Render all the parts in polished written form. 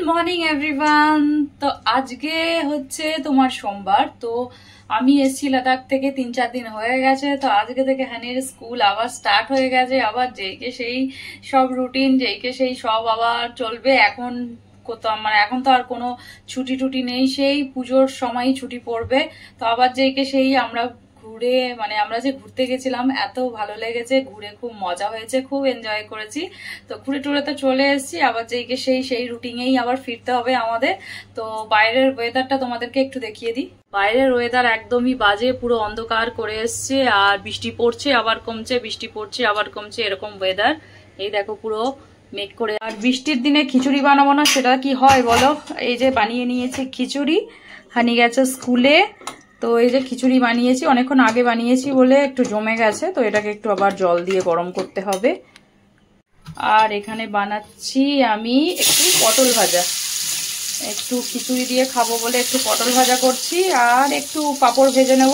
Morning everyone. তো আজকে হচ্ছে তোমার সোমবার। তো আমি এসেছি লাদাখ থেকে 3-4 দিন হয়ে গেছে। তো আজকে থেকে হানির স্কুল আবার স্টার্ট হয়ে গেছে। আবার যেইকে সেই সব রুটিন, যেইকে সেই সব আবার চলবে। এখন কোথাও মানে এখন তো আর কোনো ছুটি টুটি নেই, সেই পুজোর সময়ই ছুটি পড়বে। তো আবার যেইকে সেই আমরা ঘুরে মানে আমরা যে ঘুরতে গেছিলাম এত ভালো লেগেছে, ঘুরে খুব মজা হয়েছে, খুব এনজয় করেছি। তো ঘুরে টুরে তো চলে এসেছি, আবার যেইকে সেই রুটিনেই আবার ফিরতে হবে আমাদের। তো বাইরের ওয়েদারটা তোমাদেরকে একটু দেখিয়ে দিই। বাইরের ওয়েদার একদমই বাজে, পুরো অন্ধকার করে এসছে, আর বৃষ্টি পড়ছে আবার কমছে, বৃষ্টি পড়ছে আবার কমছে, এরকম ওয়েদার। এই দেখো পুরো মেঘ করে। আর বৃষ্টির দিনে খিচুড়ি বানাবো না সেটা কি হয় বলো? এই যে বানিয়ে নিয়েছি খিচুড়ি, হানি গেছে স্কুলে। তো এই যে খিচুড়ি বানিয়েছি, অনেকক্ষণ আগে বানিয়েছি বলে একটু জমে গেছে। তো এটাকে একটু আবার জল দিয়ে গরম করতে হবে। আর এখানে বানাচ্ছি আমি একটু পটল ভাজা, একটু খিচুড়ি দিয়ে খাবো বলে একটু পটল ভাজা করছি, আর একটু পাঁপড় ভেজে নেব,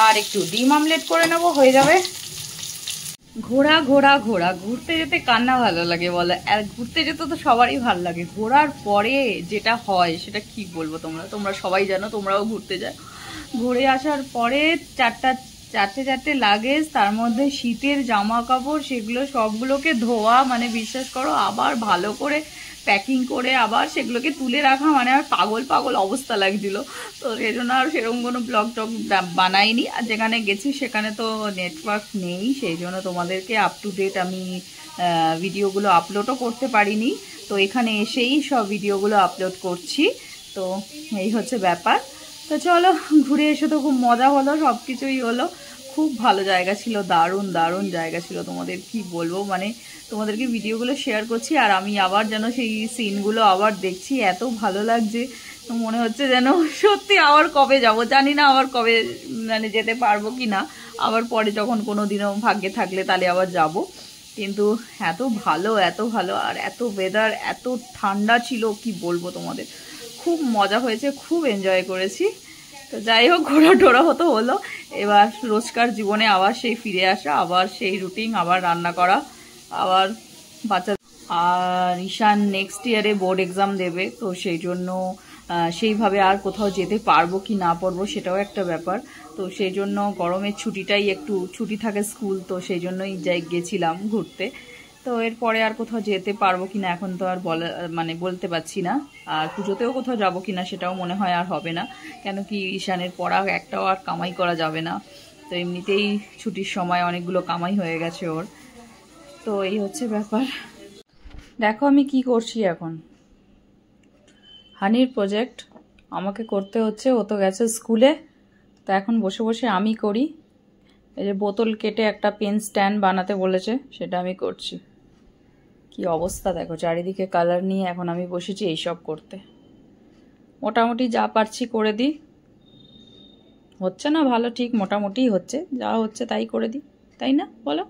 আর একটু ডিম আমলেট করে নেব, হয়ে যাবে। ঘোরা ঘোরা ঘোরা, ঘুরতে যেতে কার না ভালো লাগে বলো? আর ঘুরতে যেতে তো সবারই ভালো লাগে। ঘোরার পরে যেটা হয় সেটা কি বলবো, তোমরা সবাই জানো, তোমরাও ঘুরতে যাও। ঘুরে আসার পরে চারটে লাগেজ, তার মধ্যে শীতের জামা কাপড়, সেগুলো সবগুলোকে ধোয়া, মানে বিশ্বাস করো আবার ভালো করে প্যাকিং করে আবার সেগুলোকে তুলে রাখা, মানে আর পাগল পাগল অবস্থা লাগছিল। তো সেই জন্য আর সেরকম কোনো ব্লগ টগ বানাইনি। আর যেখানে গেছি সেখানে তো নেটওয়ার্ক নেই, সেই জন্য তোমাদেরকে আপ টু ডেট আমি ভিডিওগুলো আপলোডও করতে পারিনি। তো এখানে এসেই সব ভিডিওগুলো আপলোড করছি। তো এই হচ্ছে ব্যাপার। তো চলো, ঘুরে এসে তো খুব মজা হলো, সব কিছুই হলো। খুব ভালো জায়গা ছিল, দারুণ দারুণ জায়গা ছিল। তোমাদের কি বলবো, মানে তোমাদেরকে ভিডিওগুলো শেয়ার করছি আর আমি আবার যেন সেই সিনগুলো আবার দেখছি, এত ভালো লাগছে। তো মনে হচ্ছে যেন সত্যি আবার কবে যাব জানি না, আবার কবে মানে যেতে পারবো কি না। আবার পরে যখন কোনো দিনও ভাগ্যে থাকলে তাহলে আবার যাব। কিন্তু এত ভালো আর এত ওয়েদার, এত ঠান্ডা ছিল, কি বলবো তোমাদের। খুব মজা হয়েছে, খুব এনজয় করেছি। তো যাই হোক, ঘোরা টোরা হলো। এবার রোজকার জীবনে আবার সেই ফিরে আসা, আবার সেই রুটিন, আবার রান্না করা, আবার বাচ্চা। আর ঈশান নেক্সট ইয়ারে বোর্ড এক্সাম দেবে, তো সেই জন্য সেইভাবে আর কোথাও যেতে পারবো কি না পারবো সেটাও একটা ব্যাপার। তো সেই জন্য গরমের ছুটিটাই একটু ছুটি থাকে স্কুল, তো সেই জন্যই গেছিলাম ঘুরতে। তো এরপরে আর কোথাও যেতে পারবো কিনা এখন তো আর বলতে পারছি না। আর পুজোতেও কোথাও যাবো কিনা সেটাও মনে হয় আর হবে না, কেন কি ঈশানের পড়া একটাও আর কামাই করা যাবে না। তো এমনিতেই ছুটির সময় অনেকগুলো কামাই হয়ে গেছে ওর। তো এই হচ্ছে ব্যাপার। দেখো আমি কি করছি এখন, হানির প্রজেক্ট আমাকে করতে হচ্ছে, ও তো গেছে স্কুলে। তো এখন বসে বসে আমি করি। এই যে বোতল কেটে একটা পেন স্ট্যান্ড বানাতে বলেছে, সেটা আমি করছি। কি অবস্থা দেখো, চারিদিকে কালার নিয়ে এখন আমি বসেছি এইসব করতে। মোটামুটি যা পারছি করে দিই, হচ্ছে না ভালো, ঠিক মোটামুটি হচ্ছে, যা হচ্ছে তাই করে দিই, তাই না বলো?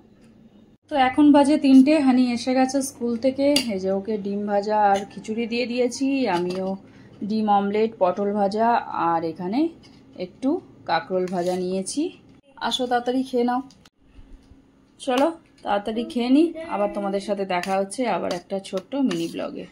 তো এখন বাজে 3টে, হানি এসে গেছে স্কুল থেকে। এই যে ওকে ডিম ভাজা আর খিচুড়ি দিয়ে দিয়েছি, আমিও ডিম অমলেট, পটল ভাজা, আর এখানে একটু কাঁকরোল ভাজা নিয়েছি। আসো তাড়াতাড়ি খেয়ে নাও, চলো তাড়াতাড়ি খেয়ে নিই, আবার তোমাদের সাথে দেখা হচ্ছে আবার একটা ছোট্ট মিনি ব্লগে।